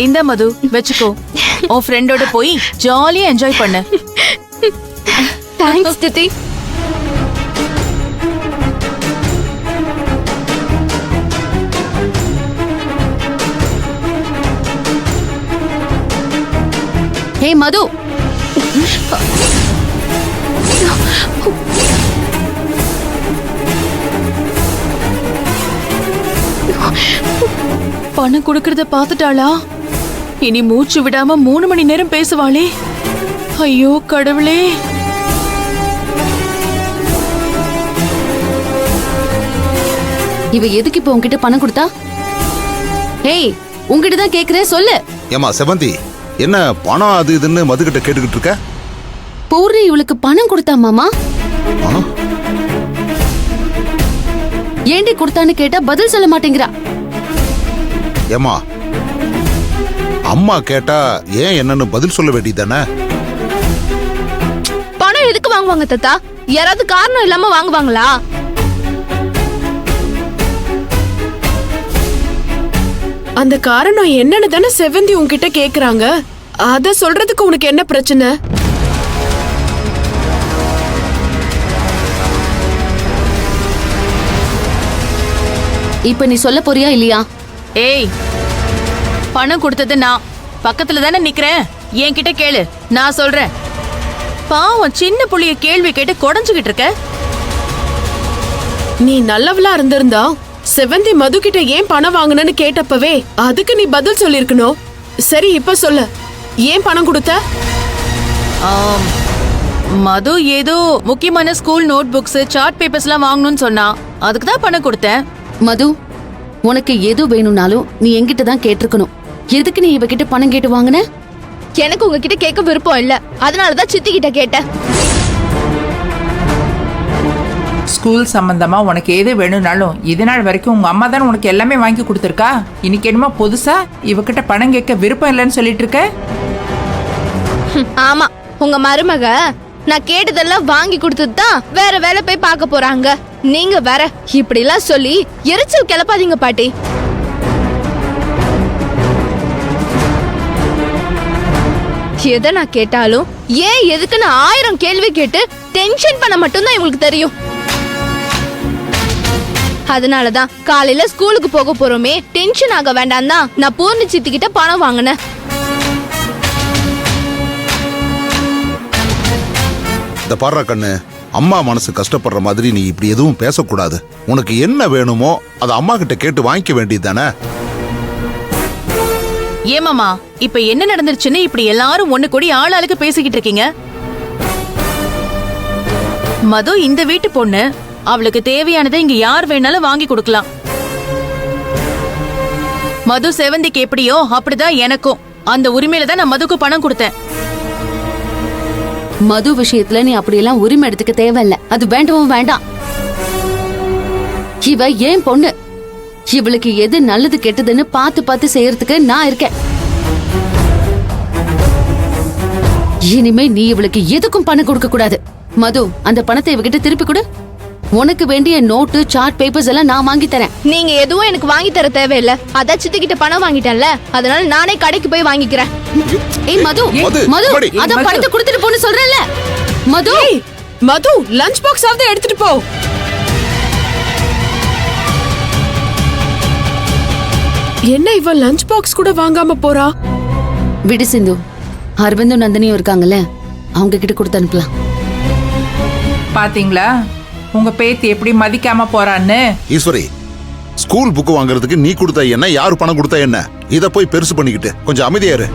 இந்த மது வெச்சுக்கோ. உன் ஃப்ரெண்டோட போய் ஜாலியா என்ஜாய் பண்ணு. தேங்க்ஸ் திதி. ஹே மது, பணம் கொடுக்கறத பாத்துட்டாளா? இனி மூச்சு விடாம 3 மணி நேரம் பேசுவாளே. ஐயோ கடவுளே. இவ எதுக்கு இப்ப உன்கிட்ட பணம் கொடுத்தா? ஹேய், உன்கிட்ட தான் கேக்குறேன், சொல்லு. ஏமா செவந்தி, என்ன பணம் அது இதுன்னு மதுகிட்ட கேட்டுக்கிட்டு இருக்க? பூர்ணி இவளுக்கு பணம் கொடுத்தா மாமா. பணம்? ஏண்டி கொடுத்தான்னு கேட்டா பதில் சொல்ல மாட்டேங்கிறா. ஏமா, அம்மா கேட்டா ஏன் என்னன்னு பதில் சொல்ல வேண்டியதானே? பணம் எதுக்கு வாங்குவாங்க தாத்தா? யாராவது காரணம் இல்லாம வாங்குவாங்களா? அந்த காரணம் என்னன்னு தானே செவந்தி உன்கிட்ட கேக்குறாங்க. அத சொல்றதுக்கு உனக்கு என்ன பிரச்சனை? இப்ப நீ சொல்ல போறியா இல்லையா? ஏய், பணம் கொடுத்தது நான் பக்கத்துல தானே நிக்கிறேன். என்கிட்ட கேளு, நான் சொல்றேன். பாவம் சின்ன புள்ளிய கேள்வி கேட்டு கொடைஞ்சுகிட்டு இருக்க. நீ நல்லவளா இருந்திருந்தா செவந்தி மது கிட்ட ஏன் பணம் வாங்குனன்னு கேட்டப்பவே அதுக்கு நீ பதில் சொல்லிருக்கணும். சரி, இப்ப சொல்லு, ஏன் பணம் கொடுத்த? மது ஏதோ முக்கியமான school note books, chart papers எல்லாம் வாங்கணும்னு சொன்னா, அதுக்கு தான் பணம் கொடுத்தேன். மது, உனக்கு எது வேணும்னாலும் நீ என்கிட்ட தான் கேட்டிருக்கணும். எதுக்கு நீ இவகிட்ட பணம் கேட்டு வாங்குன? எனக்கு உங்ககிட்ட கேட்க விருப்பம் இல்ல, அதனாலதான் சித்தி கிட்ட கேட்டேன். ஸ்கூல் சம்பந்தமா உனக்கு எது வேணும்னாலும் இது நாள் வரைக்கும் உங்க அம்மா தான் உனக்கு எல்லாமே வாங்கி கொடுத்துருக்கா. இன்னைக்கு என்னமோ புதுசா இவகிட்ட பணம் கேட்க விருப்பம் இல்லைன்னு சொல்லிட்டு இருக்க. ஆமா, உங்க மருமக நான் கேட்டதெல்லாம் வாங்கி கொடுத்துட்டு தான் வேற வேலை போய் பார்க்க போறாங்க. நீங்க வேற இப்படி எல்லாம் சொல்லி எரிச்சல் கிளப்பாதீங்க பாட்டி. எதை நான் கேட்டாலும் ஏன் எதுக்குன்னு 1000 கேள்வி கேட்டு டென்ஷன் பண்ண மட்டும்தான் இவங்களுக்கு தெரியும். அதனாலதான் காலையில ஸ்கூலுக்கு போக போறோமே, டென்ஷன் ஆக வேண்டாம் தான் நான் பூர்ணி சித்தி கிட்ட பணம் வாங்கினேன். இந்த பாடுற கண்ணு, அம்மா மனசு கஷ்டப்படுற மாதிரி நீ இப்படி எதுவும் பேசக்கூடாது. உனக்கு என்ன வேணுமோ அதை அம்மா கிட்ட கேட்டு வாங்கிக்க வேண்டியது தானே? ஏமாமா, இப்ப என்ன நடந்துருச்சுன்னு இப்படி எல்லாரும் ஒண்ணு கூடி ஆளாளுக்கு பேசிக்கிட்டு இருக்கீங்க? மது இந்த வீட்டு பொண்ணு, அவளுக்கு தேவையானதை இங்க யார் வேணாலும் வாங்கி கொடுக்கலாம். மது செவந்திக்கு எப்படியோ அப்படிதான் எனக்கும். அந்த உரிமையில தான் நான் மதுக்கு பணம் கொடுத்தேன். மது விஷயத்துல நீ அப்படியெல்லாம் உரிமை எடுத்துக்க தேவையில்ல. அது வேண்டவும் வேண்டாம். இவ ஏன் பொண்ணு, இவளுக்கு எது நல்லது கெட்டதுன்னு பார்த்து பார்த்து செய்யறதுக்கு நான் இருக்கேன். இனிமே நீ இவளுக்கு எதுக்கும் பணம் கொடுக்க கூடாது. மது, அந்த பணத்தை இவகிட்ட திருப்பி கொடு. உனக்கு வேண்டிய நோட்டு, சார்ட் பேப்பர்ஸ் எல்லாம் நான் வாங்கி தரேன். நீங்க எதுவும் எனக்கு வாங்கி தர தேவையில்ல. அதான் சித்தி கிட்ட பணம் வாங்கிட்டேன்ல, அதனால நானே கடைக்கு போய் வாங்கிக்கிறேன். ஏய் மது, மது, அத பணத்தை கொடுத்துட்டு போன்னு சொல்றேன்ல. மது, மது, லஞ்ச் பாக்ஸ் ஆவது எடுத்துட்டு போ. என்ன இவ லஞ்ச் பாக்ஸ் கூட வாங்காம போறா? விடு சிந்து, அரவிந்தும் நந்தினியும் இருக்காங்கல்ல, அவங்க கிட்ட கொடுத்து அனுப்பலாம். பாத்தீங்களா உங்க பேத்தி எப்படி மதிக்காம போறான்னு? ஈஸ்வரி, ஸ்கூல் புக் வாங்குறதுக்கு நீ கொடுத்தா என்ன, யாரு பணம் கொடுத்தா என்ன? இத போய் பெருசு பண்ணிக்கிட்டு கொஞ்சம் அமைதியாரு.